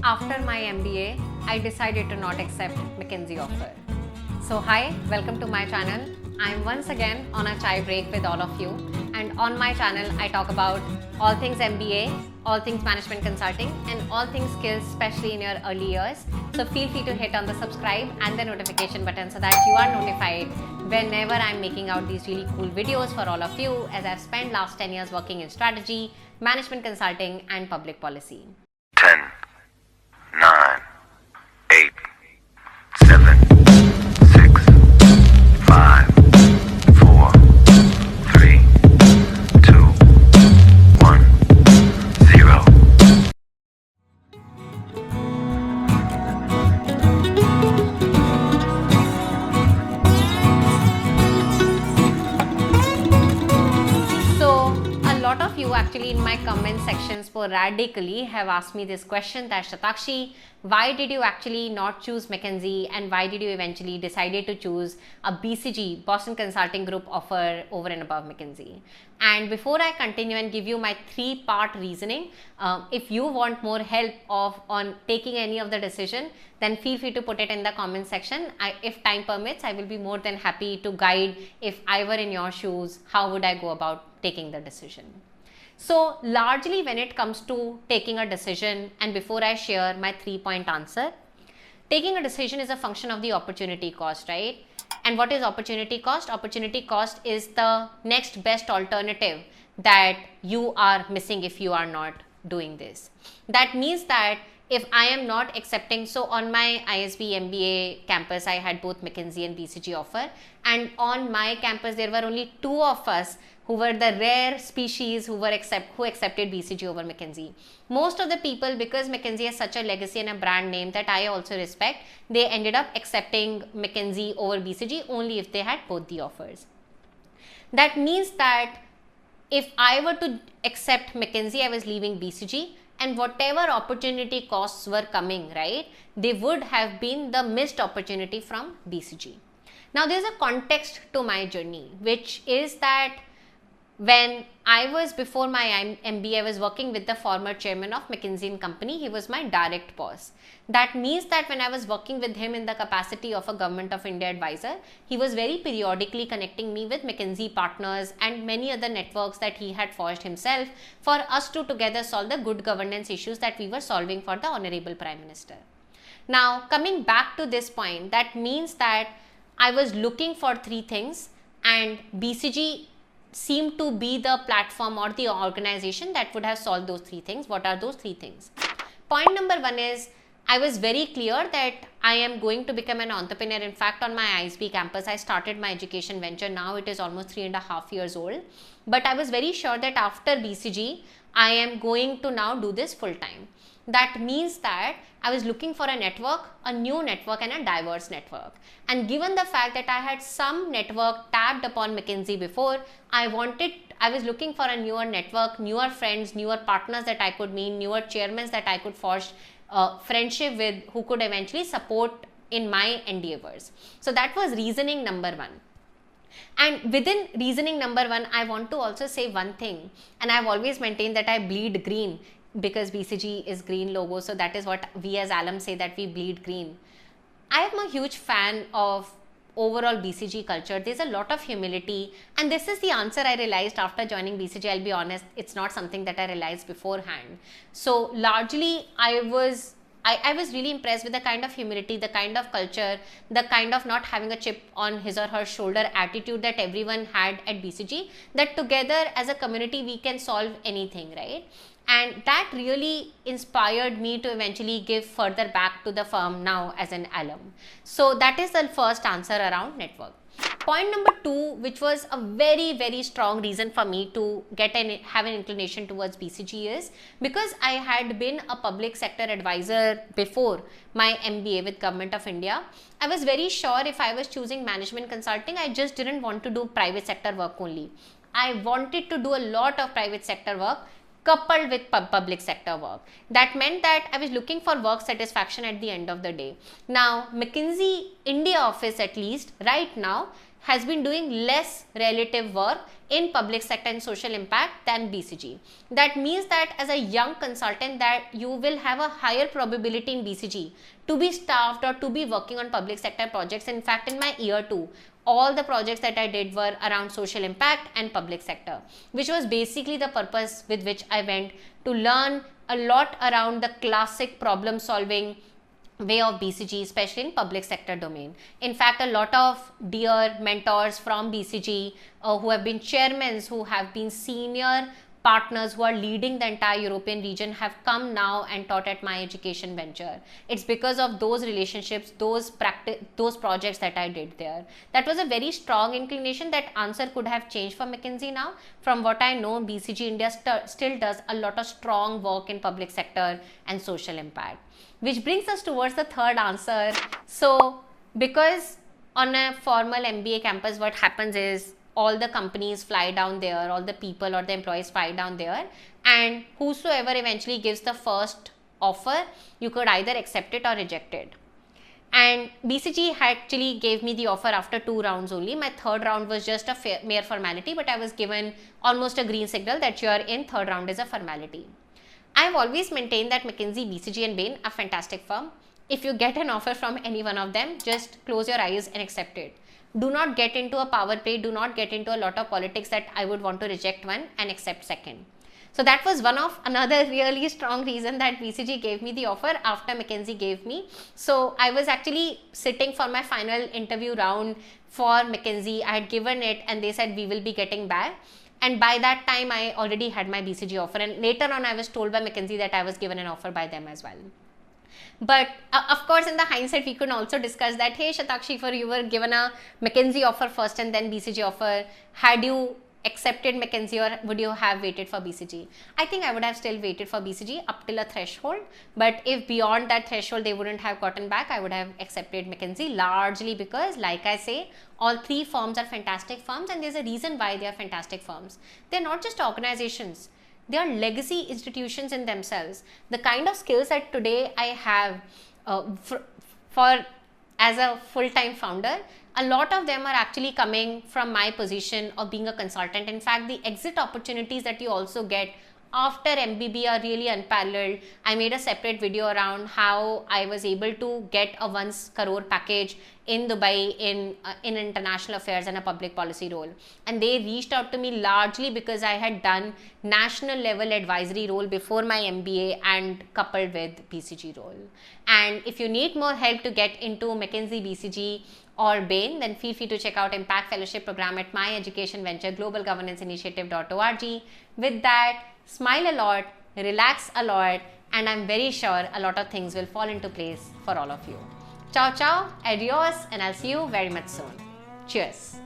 After my MBA, I decided to not accept Mckinsey offer. So hi, welcome to my channel. I'm once again on a chai break with all of you, and on my channel I talk about all things MBA, all things management consulting, and all things skills, especially in your early years. So feel free to hit on the subscribe and the notification button so that you are notified whenever I'm making out these really cool videos for all of you, as I've spent last 10 years working in strategy, management consulting, and public policy. 10, 9, 8, 7, 6, 5, 4, 3, 2, 1, 0. So a lot of you actually in my comment section sporadically have asked me this question, that Shatakshi, why did you actually not choose Mckinsey, and why did you eventually decided to choose a BCG, Boston Consulting Group offer over and above Mckinsey? And before I continue and give you my three-part reasoning, if you want more help on taking any of the decision, then feel free to put it in the comment section. If time permits, I will be more than happy to guide. If I were in your shoes, how would I go about taking the decision? So largely when it comes to taking a decision, and before I share my 3-point answer, taking a decision is a function of the opportunity cost, right? And what is opportunity cost? Opportunity cost is the next best alternative that you are missing if you are not doing this. That means that if I am not accepting, so on my ISB MBA campus, I had both Mckinsey and BCG offer, and on my campus there were only 2 of us who were the rare species who accepted BCG over Mckinsey. Most of the people, because Mckinsey has such a legacy and a brand name that I also respect, they ended up accepting Mckinsey over BCG only if they had both the offers. That means that if I were to accept Mckinsey, I was leaving BCG, and whatever opportunity costs were coming, right, they would have been the missed opportunity from BCG. Now there's a context to my journey, which is that when I was, before my MBA, I was working with the former chairman of McKinsey & Company. He was my direct boss. That means that when I was working with him in the capacity of a Government of India advisor, he was very periodically connecting me with McKinsey partners and many other networks that he had forged himself for us to together solve the good governance issues that we were solving for the Honorable Prime Minister. Now, coming back to this point, that means that I was looking for 3 things, and BCG seemed to be the platform or the organization that would have solved those 3 things. What are those 3 things? Point number 1 is, I was very clear that I am going to become an entrepreneur. In fact, on my ISB campus, I started my education venture. Now it is almost 3.5 years old. But I was very sure that after BCG, I am going to now do this full time. That means that I was looking for a network, a new network, and a diverse network. And given the fact that I had some network tapped upon McKinsey before, I was looking for a newer network, newer friends, newer partners that I could meet, newer chairmen that I could forge friendship with, who could eventually support in my endeavors. So that was reasoning number 1. And within reasoning number 1, I want to also say one thing, and I've always maintained that I bleed green, because BCG is green logo, so that is what we as alums say, that we bleed green. I am a huge fan of overall BCG culture. There's a lot of humility, and this is the answer I realized after joining BCG. I'll be honest, it's not something that I realized beforehand. So largely I was really impressed with the kind of humility, the kind of culture, the kind of not having a chip on his or her shoulder attitude that everyone had at BCG, that together as a community we can solve anything, right? And that really inspired me to eventually give further back to the firm now as an alum. So that is the first answer around network. Point number 2, which was a very, very strong reason for me to have an inclination towards BCG, is because I had been a public sector advisor before my MBA with Government of India. I was very sure if I was choosing management consulting, I just didn't want to do private sector work only. I wanted to do a lot of private sector work coupled with public sector work. That meant that I was looking for work satisfaction at the end of the day. Now, McKinsey India office, at least right now, has been doing less relative work in public sector and social impact than BCG. That means that as a young consultant that you will have a higher probability in BCG to be staffed or to be working on public sector projects. In fact, in my year 2, all the projects that I did were around social impact and public sector, which was basically the purpose with which I went, to learn a lot around the classic problem solving way of BCG, especially in public sector domain. In fact, a lot of dear mentors from BCG who have been chairmen, who have been senior partners, who are leading the entire European region, have come now and taught at my education venture. It's because of those relationships, those projects that I did there. That was a very strong inclination. That answer could have changed for Mckinsey now. From what I know, BCG India still does a lot of strong work in public sector and social impact. Which brings us towards the third answer. So, because on a formal MBA campus, what happens is all the companies fly down there, all the people or the employees fly down there, and whosoever eventually gives the first offer, you could either accept it or reject it. And BCG actually gave me the offer after 2 rounds only. My third round was just a mere formality, but I was given almost a green signal that you are in. Third round is a formality. I have always maintained that McKinsey, BCG and Bain are fantastic firm. If you get an offer from any one of them, just close your eyes and accept it. Do not get into a power play. Do not get into a lot of politics that I would want to reject one and accept second. So that was another really strong reason that BCG gave me the offer after McKinsey gave me. So I was actually sitting for my final interview round for McKinsey. I had given it and they said we will be getting back. And by that time, I already had my BCG offer. And later on, I was told by McKinsey that I was given an offer by them as well. But of course, in the hindsight, we could also discuss that, hey, Shatakshi, you were given a McKinsey offer first and then BCG offer. Had you accepted McKinsey or would you have waited for BCG? I think I would have still waited for BCG up till a threshold. But if beyond that threshold, they wouldn't have gotten back, I would have accepted McKinsey, largely because, like I say, all 3 firms are fantastic firms, and there's a reason why they are fantastic firms. They're not just organizations. They are legacy institutions in themselves. The kind of skills that today I have as a full-time founder, a lot of them are actually coming from my position of being a consultant. In fact, the exit opportunities that you also get after MBB are really unparalleled. I made a separate video around how I was able to get a 1 crore package in Dubai in international affairs and a public policy role. And they reached out to me largely because I had done national level advisory role before my MBA and coupled with BCG role. And if you need more help to get into McKinsey, BCG or Bain, then feel free to check out Impact Fellowship Program at my education venture, globalgovernance-initiative.org. With that, smile a lot, relax a lot, and I'm very sure a lot of things will fall into place for all of you. Ciao, ciao, adios, and I'll see you very much soon. Cheers.